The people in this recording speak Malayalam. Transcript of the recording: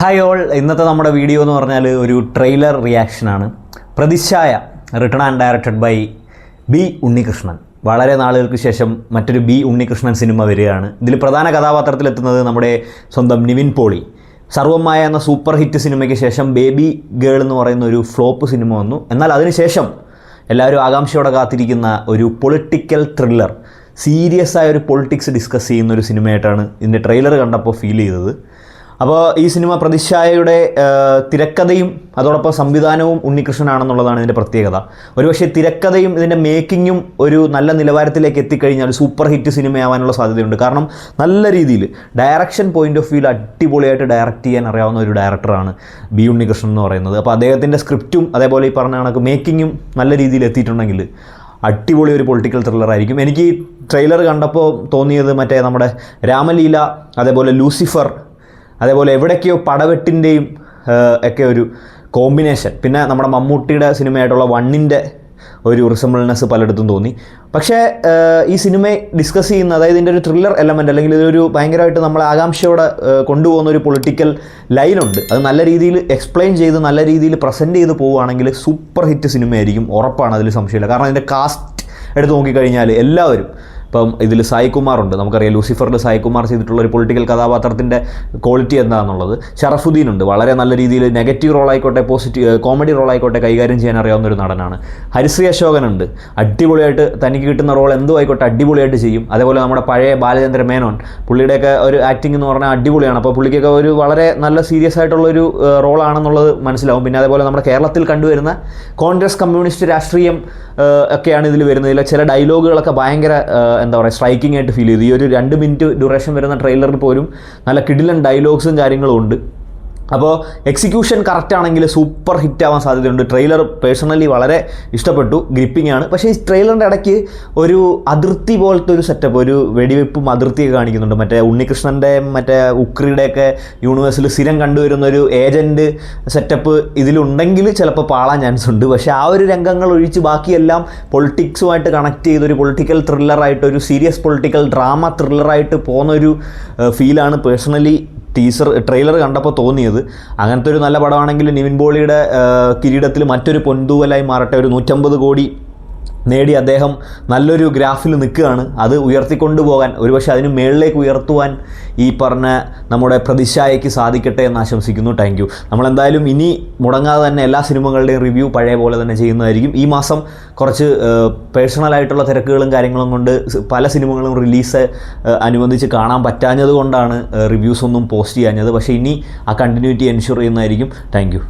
ഹായ് ഓൾ, ഇന്നത്തെ നമ്മുടെ വീഡിയോ എന്ന് പറഞ്ഞാൽ ഒരു ട്രെയിലർ റിയാക്ഷനാണ്. Prathichaya written and directed by B Unnikrishnan. വളരെ നാളുകൾക്ക് ശേഷം മറ്റൊരു ബി ഉണ്ണികൃഷ്ണൻ സിനിമ വരികയാണ്. ഇതിൽ പ്രധാന കഥാപാത്രത്തിലെത്തുന്നത് നമ്മുടെ സ്വന്തം നിവിൻ പോളി. സർവമായ എന്ന സൂപ്പർ ഹിറ്റ് സിനിമയ്ക്ക് ശേഷം ബേബി ഗേൾ എന്ന് പറയുന്ന ഒരു ഫ്ലോപ്പ് സിനിമ വന്നു. എന്നാൽ അതിനുശേഷം എല്ലാവരും ആകാംക്ഷയോടെ കാത്തിരിക്കുന്ന ഒരു പൊളിറ്റിക്കൽ ത്രില്ലർ, സീരിയസ് ആയ ഒരു പൊളിറ്റിക്സ് ഡിസ്കസ് ചെയ്യുന്ന ഒരു സിനിമയായിട്ടാണ് ഇതിൻ്റെ ട്രെയിലർ കണ്ടപ്പോൾ ഫീൽ ചെയ്തത്. അപ്പോൾ ഈ സിനിമ പ്രതിച്ഛായയുടെ തിരക്കഥയും അതോടൊപ്പം സംവിധാനവും ഉണ്ണികൃഷ്ണനാണെന്നുള്ളതാണ് ഇതിൻ്റെ പ്രത്യേകത. ഒരുപക്ഷെ തിരക്കഥയും ഇതിൻ്റെ മേക്കിങ്ങും ഒരു നല്ല നിലവാരത്തിലേക്ക് എത്തിക്കഴിഞ്ഞാൽ സൂപ്പർ ഹിറ്റ് സിനിമയാവാനുള്ള സാധ്യതയുണ്ട്. കാരണം നല്ല രീതിയിൽ ഡയറക്ഷൻ പോയിൻ്റ് ഓഫ് വ്യൂവിൽ അടിപൊളിയായിട്ട് ഡയറക്റ്റ് ചെയ്യാൻ അറിയാവുന്ന ഒരു ഡയറക്ടറാണ് ബി ഉണ്ണികൃഷ്ണൻ എന്ന് പറയുന്നത്. അപ്പോൾ അദ്ദേഹത്തിൻ്റെ സ്ക്രിപ്റ്റും അതേപോലെ ഈ പറഞ്ഞ കണക്ക് മേക്കിങ്ങും നല്ല രീതിയിൽ എത്തിയിട്ടുണ്ടെങ്കിൽ അടിപൊളി ഒരു പൊളിറ്റിക്കൽ ത്രില്ലറായിരിക്കും. എനിക്ക് ഈ ട്രെയിലർ കണ്ടപ്പോൾ തോന്നിയത് മറ്റേ നമ്മുടെ രാമലീല, അതേപോലെ ലൂസിഫർ, അതേപോലെ എവിടേക്കോ പടവെട്ടിൻ്റെയും ഒക്കെ ഒരു കോമ്പിനേഷൻ, പിന്നെ നമ്മുടെ മമ്മൂട്ടിയുടെ സിനിമയായിട്ടുള്ള വണ്ണിൻ്റെ ഒരു റിസംബിൾനെസ് പലയിടത്തും തോന്നി. പക്ഷേ ഈ സിനിമയെ ഡിസ്കസ് ചെയ്യുന്ന, അതായത് ഇതിൻ്റെ ഒരു ത്രില്ലർ എലമെൻ്റ് അല്ലെങ്കിൽ ഇതൊരു ഭയങ്കരമായിട്ട് നമ്മളെ ആകാംക്ഷയോടെ കൊണ്ടുപോകുന്ന ഒരു പൊളിറ്റിക്കൽ ലൈനുണ്ട്. അത് നല്ല രീതിയിൽ എക്സ്പ്ലെയിൻ ചെയ്ത് നല്ല രീതിയിൽ പ്രസൻറ്റ് ചെയ്ത് പോവുകയാണെങ്കിൽ സൂപ്പർ ഹിറ്റ് സിനിമയായിരിക്കും, ഉറപ്പാണ്, അതിൽ സംശയമില്ല. കാരണം ഇതിൻ്റെ കാസ്റ്റ് എടുത്ത് നോക്കിക്കഴിഞ്ഞാൽ എല്ലാവരും, ഇപ്പം ഇതിൽ സായികുമാറുണ്ട്, നമുക്കറിയാം ലൂസിഫറിൽ സായികുമാർ ചെയ്തിട്ടുള്ള ഒരു പൊളിറ്റിക്കൽ കഥാപാത്രത്തിൻ്റെ ക്വാളിറ്റി എന്താണെന്നുള്ളത്. ഷറഫുദ്ദീൻ ഉണ്ട്, വളരെ നല്ല രീതിയിൽ നെഗറ്റീവ് റോളായിക്കോട്ടെ കോമഡി റോളായിക്കോട്ടെ കൈകാര്യം ചെയ്യാൻ അറിയാവുന്ന ഒരു നടനാണ്. ഹരിശ്രീ അശോകനുണ്ട്, അടിപൊളിയായിട്ട് തനിക്ക് കിട്ടുന്ന റോൾ എന്തോ ആയിക്കോട്ടെ അടിപൊളിയായിട്ട് ചെയ്യും. അതേപോലെ നമ്മുടെ പഴയ ബാലചന്ദ്ര മേനോൻ, പുള്ളിയുടെയൊക്കെ ഒരു ആക്ടിംഗ് എന്ന് പറഞ്ഞാൽ അടിപൊളിയാണ്. അപ്പോൾ പുള്ളിക്കൊക്കെ ഒരു വളരെ നല്ല സീരിയസ് ആയിട്ടുള്ളൊരു റോളാണെന്നുള്ളത് മനസ്സിലാവും. പിന്നെ അതേപോലെ നമ്മുടെ കേരളത്തിൽ കണ്ടുവരുന്ന കോൺഗ്രസ് കമ്മ്യൂണിസ്റ്റ് രാഷ്ട്രീയം ഒക്കെയാണ് ഇതിൽ വരുന്നത്. ഇതിലെ ചില ഡയലോഗുകളൊക്കെ ഭയങ്കര എന്താ പറയുക, സ്ട്രൈക്കിംഗ് ആയിട്ട് ഫീൽ ചെയ്തു. ഈ ഒരു 2 മിനിറ്റ് ഡ്യൂറേഷൻ വരുന്ന ട്രെയിലറിൽ പോലും നല്ല കിടിലൻ ഡയലോഗ്സും കാര്യങ്ങളും ഉണ്ട്. അപ്പോൾ എക്സിക്യൂഷൻ കറക്റ്റ് ആണെങ്കിൽ സൂപ്പർ ഹിറ്റ് ആവാൻ സാധ്യതയുണ്ട്. ട്രെയിലർ പേഴ്സണലി വളരെ ഇഷ്ടപ്പെട്ടു, ഗ്രിപ്പിംഗ് ആണ്. പക്ഷേ ഈ ട്രെയിലറിൻ്റെ ഇടയ്ക്ക് ഒരു അതിർത്തി പോലത്തെ ഒരു സെറ്റപ്പ്, ഒരു വെടിവെപ്പും അതിർത്തിയൊക്കെ കാണിക്കുന്നുണ്ട്. മറ്റേ ഉണ്ണികൃഷ്ണൻ്റെ മറ്റേ ഉക്രിയുടെയൊക്കെ യൂണിവേഴ്സിൽ സ്ഥിരം കണ്ടുവരുന്ന ഒരു ഏജൻറ്റ് സെറ്റപ്പ് ഇതിലുണ്ടെങ്കിൽ ചിലപ്പോൾ പാളാൻ ചാൻസ് ഉണ്ട്. പക്ഷേ ആ ഒരു രംഗങ്ങൾ ഒഴിച്ച് ബാക്കിയെല്ലാം പൊളിറ്റിക്സുമായിട്ട് കണക്ട് ചെയ്തൊരു പൊളിറ്റിക്കൽ ത്രില്ലറായിട്ട്, ഒരു സീരിയസ് പൊളിറ്റിക്കൽ ഡ്രാമ ത്രില്ലറായിട്ട് പോകുന്നൊരു ഫീലാണ് പേഴ്സണലി ട്രെയിലർ കണ്ടപ്പോൾ തോന്നിയത്. അങ്ങനത്തെ ഒരു നല്ല പടമാണെങ്കിൽ നിവിൻ പോളിയുടെ കിരീടത്തിൽ മറ്റൊരു പൊൻതൂവലായി മാറട്ടെ. ഒരു 150 കോടി നേടി അദ്ദേഹം നല്ലൊരു ഗ്രാഫിൽ നിൽക്കുകയാണ്. അത് ഉയർത്തിക്കൊണ്ടുപോകാൻ, ഒരുപക്ഷെ അതിന് മേളിലേക്ക് ഉയർത്തുവാൻ ഈ പറഞ്ഞ നമ്മുടെ പ്രതിച്ഛായയ്ക്ക് സാധിക്കട്ടെ എന്ന് ആശംസിക്കുന്നു. Thank you. നമ്മളെന്തായാലും ഇനി മുടങ്ങാതെ തന്നെ എല്ലാ സിനിമകളുടെയും റിവ്യൂ പഴയ പോലെ തന്നെ ചെയ്യുന്നതായിരിക്കും. ഈ മാസം കുറച്ച് പേഴ്സണലായിട്ടുള്ള തിരക്കുകളും കാര്യങ്ങളും കൊണ്ട് പല സിനിമകളും റിലീസ് അനുബന്ധിച്ച് കാണാൻ പറ്റാഞ്ഞത് കൊണ്ടാണ് റിവ്യൂസ് ഒന്നും പോസ്റ്റ് ചെയ്യാഞ്ഞത്. പക്ഷേ ഇനി ആ കണ്ടിന്യൂറ്റി എൻഷുർ ചെയ്യുന്നതായിരിക്കും. Thank you.